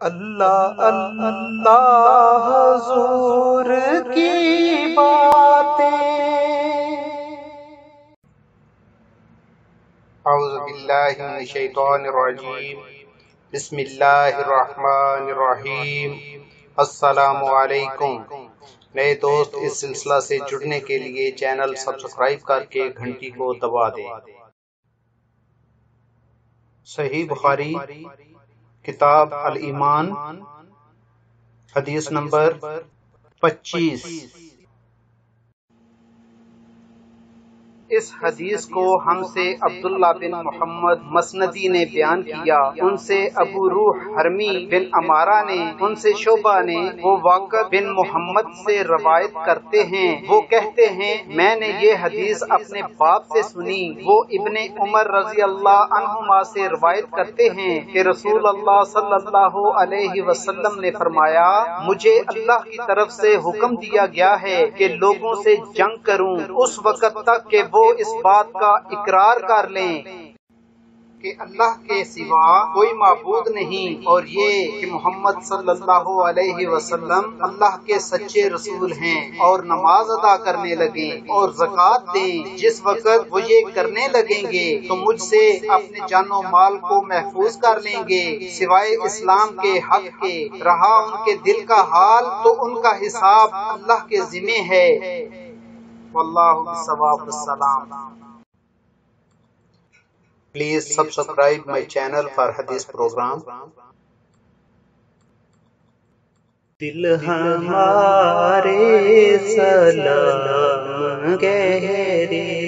اللہ اللہ حضور کی باتیں۔ اعوذ باللہ من الشیطان الرجیم، بسم اللہ الرحمن الرحیم۔ السلام علیکم۔ نئے دوست اس سلسلہ سے جڑنے کے لیے چینل سبسکرائب کر کے گھنٹی کو دبا دیں۔ صحیح بخاری کتاب الایمان، حدیث نمبر 25۔ اس حدیث کو ہم سے عبداللہ بن محمد مسندی نے بیان کیا، ان سے ابو روح حرمی بن امارہ نے، ان سے شعبہ نے، وہ واقع بن محمد سے روایت کرتے ہیں، وہ کہتے ہیں میں نے یہ حدیث اپنے باپ سے سنی۔ وہ ابن عمر رضی اللہ عنہما سے روایت کرتے ہیں کہ رسول اللہ صلی اللہ علیہ وسلم نے فرمایا، مجھے اللہ کی طرف سے حکم دیا گیا ہے کہ لوگوں سے جنگ کروں اس وقت تک کہ وہ اس بات کا اقرار کر لیں کہ اللہ کے سوا کوئی معبود نہیں، اور یہ کہ محمد صلی اللہ علیہ وسلم اللہ کے سچے رسول ہیں، اور نماز ادا کرنے لگیں اور زکوٰۃ دیں۔ جس وقت وہ یہ کرنے لگیں گے تو مجھ سے اپنے جان و مال کو محفوظ کر لیں گے سوائے اسلام کے حق کے، رہا ان کے دل کا حال تو ان کا حساب اللہ کے ذمہ ہے۔ واللہ بالصواب۔ السلام۔ Please subscribe my channel for hadith program. دل ہمارے سلام گہرے